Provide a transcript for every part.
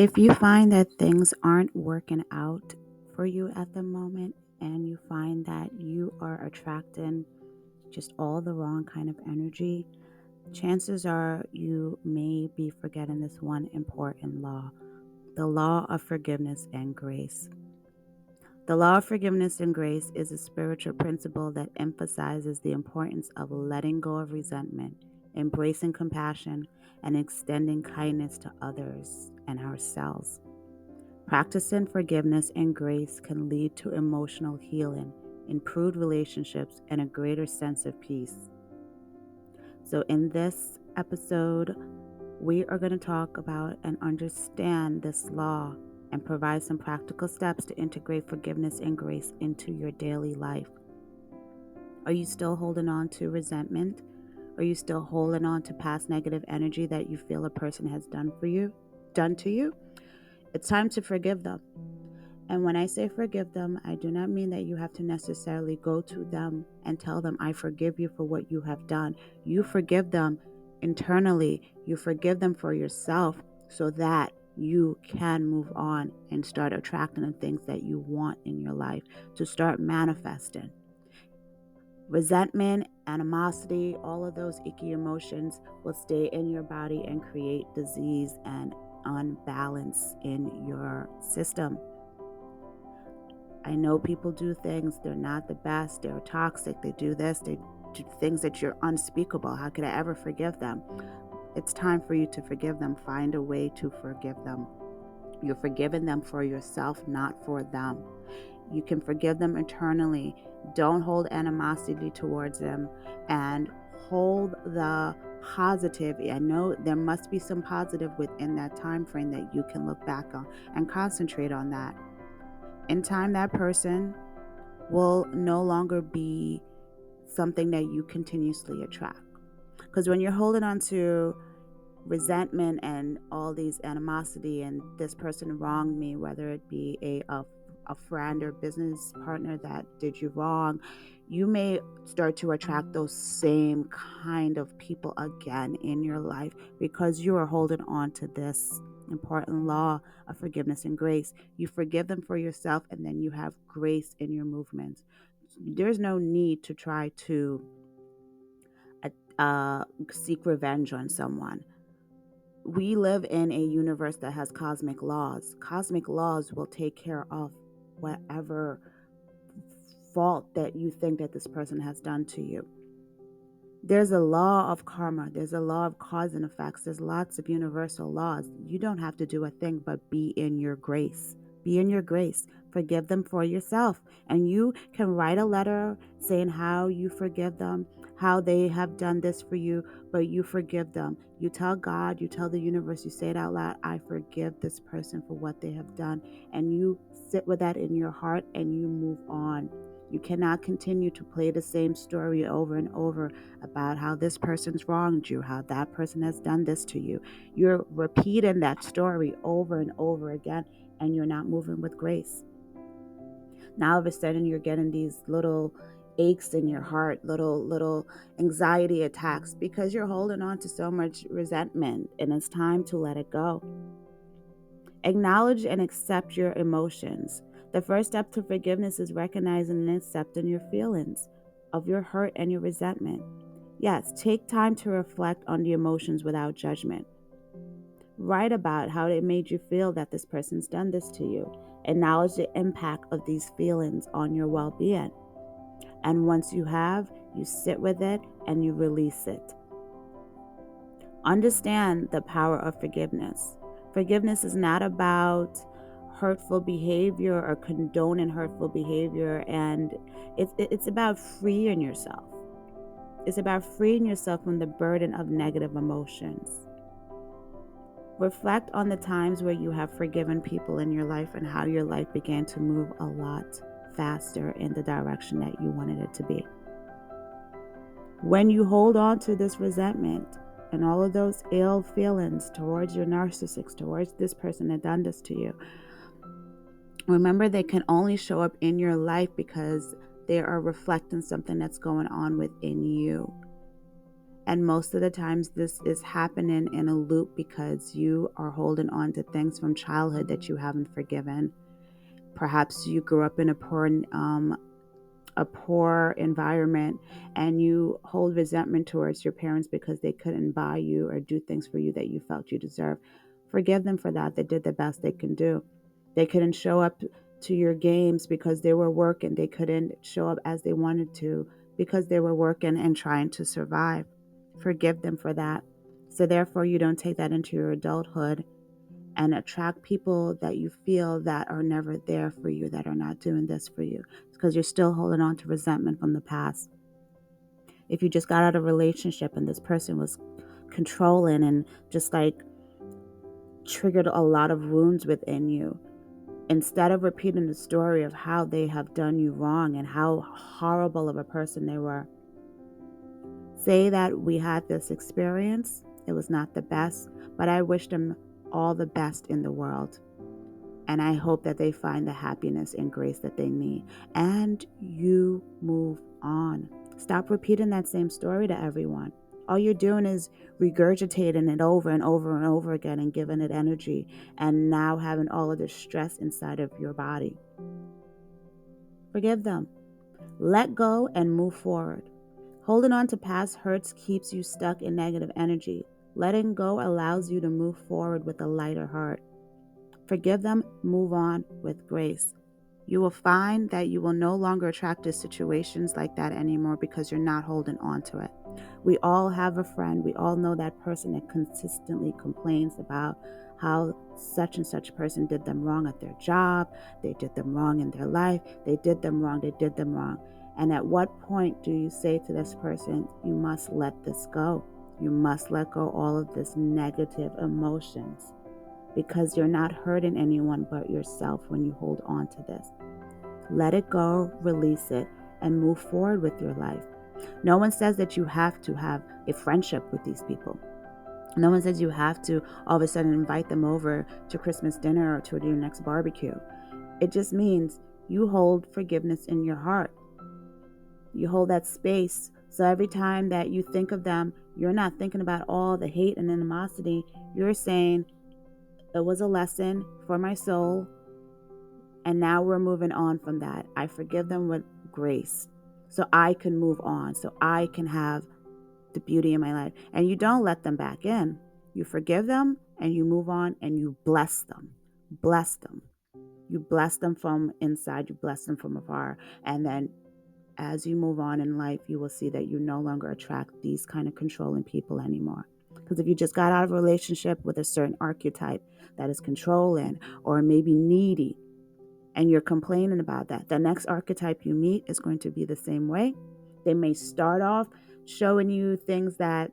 If you find that things aren't working out for you at the moment and you find that you are attracting just all the wrong kind of energy, chances are you may be forgetting this one important law, the law of forgiveness and grace. The law of forgiveness and grace is a spiritual principle that emphasizes the importance of letting go of resentment, embracing compassion, and extending kindness to others and ourselves. Practicing forgiveness and grace can lead to emotional healing, improved relationships, and a greater sense of peace. So, in this episode, we are going to talk about and understand this law and provide some practical steps to integrate forgiveness and grace into your daily life. Are you still holding on to resentment? Are you still holding on to past negative energy that you feel a person has done to you? It's time to forgive them. And when I say forgive them, I do not mean that you have to necessarily go to them and tell them, I forgive you for what you have done. You forgive them internally. You forgive them for yourself so that you can move on and start attracting the things that you want in your life, to start manifesting. Resentment, animosity, all of those icky emotions will stay in your body and create disease and unbalance in your system. I know people do things, they're not the best, they're toxic, they do this, they do things that you're unspeakable. How could I ever forgive them? It's time for you to forgive them. Find a way to forgive them. You're forgiving them for yourself, not for them. You can forgive them internally. Don't hold animosity towards them, and hold the positive. I know there must be some positive within that time frame that you can look back on and concentrate on that. In time, that person will no longer be something that you continuously attract. Because when you're holding on to resentment and all these animosity and this person wronged me, whether it be a friend or business partner that did you wrong, you may start to attract those same kind of people again in your life because you are holding on to this important law of forgiveness and grace. You forgive them for yourself, and then you have grace in your movements. There's no need to try to seek revenge on someone. We live in a universe that has cosmic laws. Cosmic laws will take care of whatever fault that you think that this person has done to you. There's a law of karma. There's a law of cause and effects. There's lots of universal laws. You don't have to do a thing but be in your grace. Be in your grace. Forgive them for yourself. And you can write a letter saying how you forgive them, how they have done this for you, but you forgive them. You tell God, you tell the universe, you say it out loud, I forgive this person for what they have done. And you sit with that in your heart and you move on. You cannot continue to play the same story over and over about how this person's wronged you, how that person has done this to you. You're repeating that story over and over again, and you're not moving with grace. Now, all of a sudden, you're getting these little aches in your heart, little anxiety attacks because you're holding on to so much resentment, and it's time to let it go. Acknowledge and accept your emotions. The first step to forgiveness is recognizing and accepting your feelings of your hurt and your resentment. Yes, take time to reflect on the emotions without judgment. Write about how it made you feel that this person's done this to you. Acknowledge the impact of these feelings on your well being. And once you have, you sit with it and you release it. Understand the power of forgiveness. Forgiveness is not about hurtful behavior or condoning hurtful behavior, and it's about freeing yourself. It's about freeing yourself from the burden of negative emotions. Reflect on the times where you have forgiven people in your life and how your life began to move a lot faster in the direction that you wanted it to be. When you hold on to this resentment and all of those ill feelings towards your narcissist, towards this person that done this to you, remember they can only show up in your life because they are reflecting something that's going on within you. And most of the times, this is happening in a loop because you are holding on to things from childhood that you haven't forgiven. Perhaps you grew up in a poor environment, and you hold resentment towards your parents because they couldn't buy you or do things for you that you felt you deserved. Forgive them for that. They did the best they can do. They couldn't show up to your games because they were working. They couldn't show up as they wanted to because they were working and trying to survive. Forgive them for that. So therefore you don't take that into your adulthood and attract people that you feel that are never there for you, that are not doing this for you. It's because you're still holding on to resentment from the past. If you just got out of a relationship and this person was controlling and just like triggered a lot of wounds within you, instead of repeating the story of how they have done you wrong and how horrible of a person they were, say that we had this experience. It was not the best, but I wish them all the best in the world. And I hope that they find the happiness and grace that they need. And you move on. Stop repeating that same story to everyone. All you're doing is regurgitating it over and over and over again and giving it energy, and now having all of this stress inside of your body. Forgive them. Let go and move forward. Holding on to past hurts keeps you stuck in negative energy. Letting go allows you to move forward with a lighter heart. Forgive them, move on with grace. You will find that you will no longer attract to situations like that anymore because you're not holding on to it. We all have a friend. We all know that person that consistently complains about how such and such person did them wrong at their job. They did them wrong in their life. They did them wrong. They did them wrong. And at what point do you say to this person, you must let this go? You must let go all of this negative emotions, because you're not hurting anyone but yourself when you hold on to this. Let it go, release it, and move forward with your life. No one says that you have to have a friendship with these people. No one says you have to all of a sudden invite them over to Christmas dinner or to your next barbecue. It just means you hold forgiveness in your heart. You hold that space. So every time that you think of them, you're not thinking about all the hate and animosity. You're saying, it was a lesson for my soul, and now we're moving on from that. I forgive them with grace so I can move on, so I can have the beauty in my life. And you don't let them back in. You forgive them and you move on and you bless them. Bless them. You bless them from inside, you bless them from afar. And then as you move on in life, you will see that you no longer attract these kind of controlling people anymore. Because if you just got out of a relationship with a certain archetype that is controlling or maybe needy, and you're complaining about that, the next archetype you meet is going to be the same way. They may start off showing you things that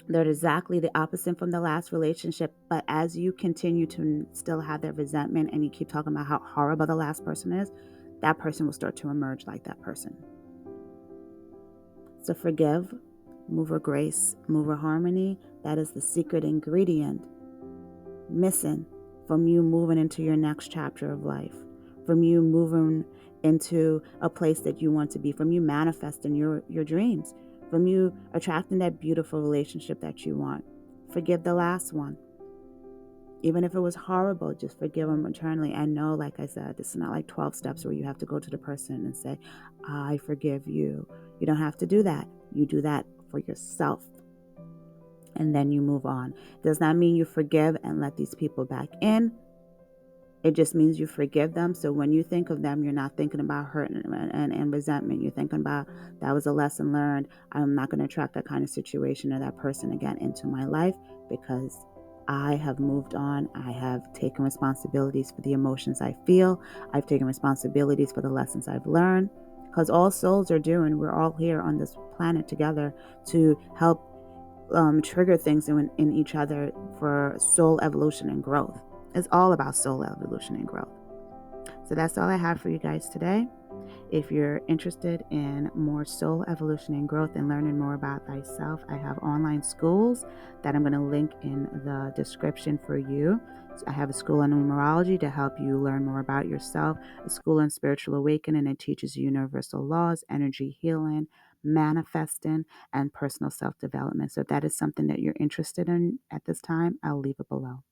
they're exactly the opposite from the last relationship, but as you continue to still have that resentment and you keep talking about how horrible the last person is, that person will start to emerge like that person. So forgive, move with grace, move with harmony. That is the secret ingredient missing from you moving into your next chapter of life, from you moving into a place that you want to be, from you manifesting your dreams, from you attracting that beautiful relationship that you want. Forgive the last one. Even if it was horrible, just forgive them eternally. And know, like I said, this is not like 12 steps where you have to go to the person and say, I forgive you. You don't have to do that. You do that for yourself. And then you move on. Does not mean you forgive and let these people back in. It just means you forgive them. So when you think of them, you're not thinking about hurt and resentment. You're thinking about, that was a lesson learned. I'm not going to attract that kind of situation or that person again into my life, because I have moved on. I have taken responsibilities for the emotions I feel. I've taken responsibilities for the lessons I've learned. Because all souls are doing, we're all here on this planet together to help trigger things in each other for soul evolution and growth. It's all about soul evolution and growth. So that's all I have for you guys today. If you're interested in more soul evolution and growth and learning more about thyself, I have online schools that I'm going to link in the description for you. So I have a school on numerology to help you learn more about yourself, a school on spiritual awakening that teaches you universal laws, energy healing, manifesting, and personal self development. So, if that is something that you're interested in at this time, I'll leave it below.